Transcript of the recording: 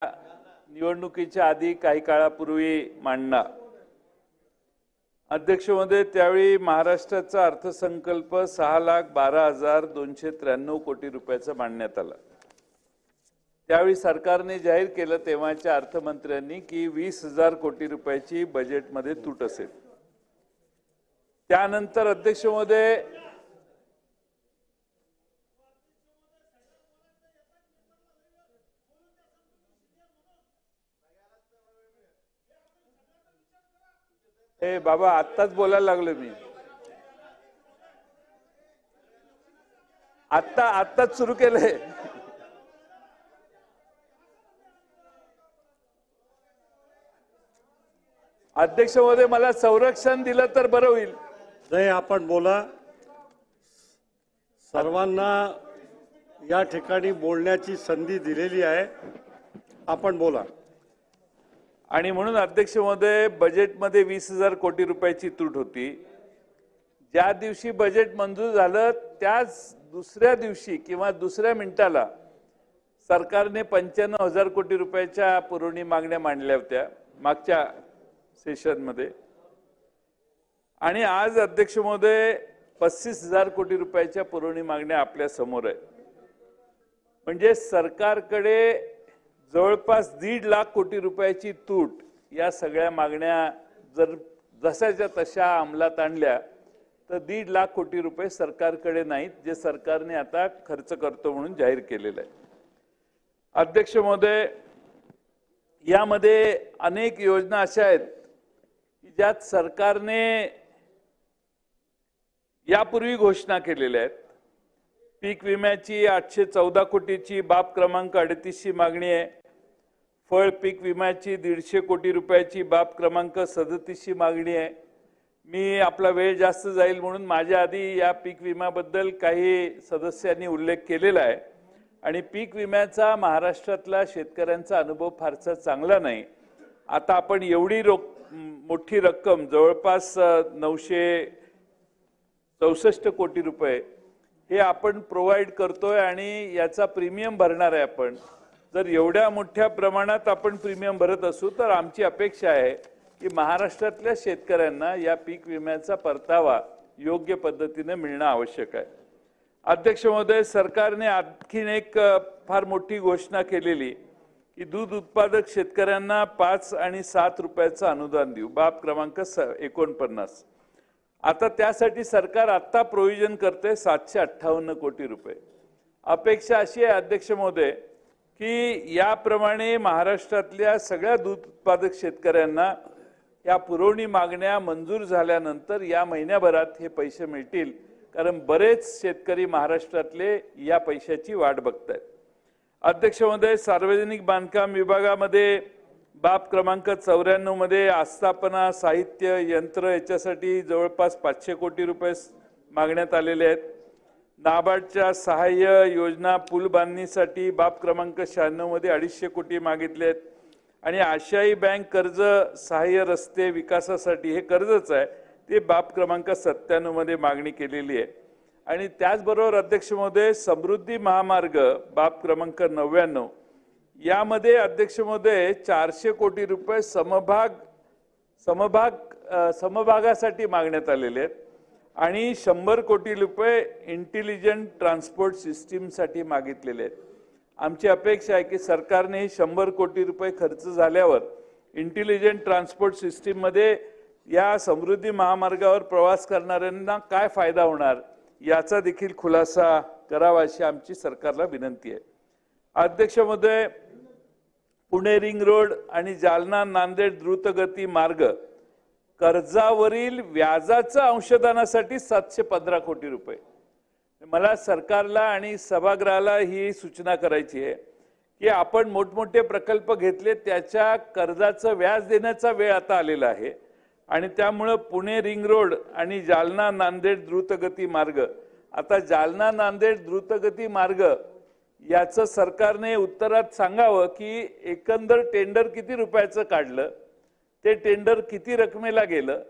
निवडणुकीच्या आधी काही काळापूर्वी मांडला। अध्यक्ष महोदय, त्यावेळी महाराष्ट्राचा अर्थसंकल्प 6,12,293 कोटी रुपयाचा मांडण्यात आला। त्यावेळी सरकारने जाहीर केलं तेव्हाच्या अर्थमंत्र्यांनी की 20,000 कोटी रुपयाची बजेटमध्ये तूट असेल। त्यानंतर अध्यक्ष महोदय बाबा आत्ताच बोलायला लागलो मी, आत्ताच सुरू केलंय। अध्यक्ष महोदय, मला संरक्षण दिलं तर बरं होईल। नाही, आपण बोला। सर्वांना या ठिकाणी बोलण्याची संधी दिलेली आहे, आपण बोला। आणि म्हणून अध्यक्ष महोदय, बजेटमध्ये 20,000 कोटी रुपयाची तूट होती। ज्या दिवशी बजेट मंजूर झालं त्याच दुसऱ्या दिवशी किंवा दुसऱ्या मिनिटाला सरकारने 95,000 कोटी रुपयाच्या पुरवणी मागण्या मांडल्या होत्या मागच्या सेशनमध्ये। आणि आज अध्यक्ष महोदय 35,000 कोटी रुपयाच्या पुरवणी मागण्या आपल्या समोर आहेत। म्हणजे सरकारकडे जवळपास 1.5 लाख कोटी रुपयाची तूट। या सगळ्या मागण्या जर जशाच्या तशा अंमलात आणल्या तर 1.5 लाख कोटी रुपये सरकारकडे नाहीत, जे सरकारने आता खर्च करतो म्हणून जाहीर केलेलं आहे। अध्यक्ष महोदय, यामध्ये अनेक योजना अशा आहेत की ज्यात सरकारने यापूर्वी घोषणा केलेल्या आहेत। पीक विम्याची 814 कोटीची बाब क्रमांक 38ची मागणी आहे। फळ पीक विम्याची 150 कोटी रुपयाची बाब क्रमांक 37ची मागणी आहे। मी आपला वेळ जास्त जाईल म्हणून माझ्या आधी या पीक विम्याबद्दल काही सदस्यांनी उल्लेख केलेला आहे। आणि पीक विम्याचा महाराष्ट्रातला शेतकऱ्यांचा अनुभव फारसा चांगला नाही। आता आपण एवढी मोठी रक्कम जवळपास 964 कोटी रुपये हे आपण प्रोव्हाइड करतोय आणि याचा प्रीमियम भरणार आहे आपण। जर एवढ्या मोठ्या प्रमाणात आपण प्रीमियम भरत असू तर आमची अपेक्षा आहे की महाराष्ट्रातल्या शेतकऱ्यांना या पीक विम्याचा परतावा योग्य पद्धतीने मिळणं आवश्यक आहे। अध्यक्ष महोदय, सरकारने आणखीन एक फार मोठी घोषणा केलेली की दूध उत्पादक शेतकऱ्यांना 5 आणि 7 रुपयाचं अनुदान देऊ, बाब क्रमांक 49। आता त्यासाठी सरकार आता प्रोव्हिजन करते 758 कोटी रुपये। अपेक्षा अशी आहे अध्यक्ष महोदय की याप्रमाणे महाराष्ट्रातल्या सगळ्या दूध उत्पादक शेतकऱ्यांना या पुरवणी मागण्या मंजूर झाल्यानंतर या महिन्याभरात हे पैसे मिळतील, कारण बरेच शेतकरी महाराष्ट्रातले या पैशाची वाट बघतायत। अध्यक्ष महोदय, सार्वजनिक बांधकाम विभागामध्ये बाब क्रमांक 94 मध्ये आस्थापना, साहित्य, यंत्र याच्यासाठी जवळपास 500 कोटी रुपये मागण्यात आलेले आहेत। नाबार्डच्या सहाय्य योजना पूल बांधणीसाठी बाब क्रमांक 96 मध्ये 250 कोटी मागितले आहेत। आणि आशियाई बँक कर्ज सहाय्य रस्ते विकासासाठी हे कर्जच आहे ते बाब क्रमांक 97 मध्ये मागणी केलेली आहे। आणि त्याचबरोबर अध्यक्ष महोदय, समृद्धी महामार्ग बाब क्रमांक 99 यामध्ये अध्यक्ष महोदय 400 कोटी रुपये समभागासाठी मागण्यात आलेले आहेत आणि 100 कोटी रुपये इंटेलिजंट ट्रान्सपोर्ट सिस्टीमसाठी मागितलेले आहेत। आमची अपेक्षा आहे की सरकारने 100 कोटी रुपये खर्च झाल्यावर इंटेलिजंट ट्रान्सपोर्ट सिस्टीम मध्ये या समृद्धी महामार्गावर प्रवास करणाऱ्यांना काय फायदा होणार याचा देखील खुलासा करावा अशी आमची सरकारला विनंती आहे। अध्यक्ष महोदय, पुणे रिंग रोड आणि जालना नांदेड द्रुतगती मार्ग कर्जावरील व्याजाच्या अंशदानासाठी 715 कोटी रुपये। मला सरकारला आणि सभागृहाला ही सूचना करायची आहे की आपण मोठमोठे प्रकल्प घेतले त्याच्या कर्जाचं व्याज देण्याचा वेळ आता आलेला आहे आणि त्यामुळे पुणे रिंग रोड आणि जालना नांदेड द्रुतगती मार्ग, आता जालना नांदेड द्रुतगती मार्ग याचं सरकारने उत्तरात सांगावं की एकंदर टेंडर किती रुपयाचं काढलं, ते टेंडर किती रकमेला गेलं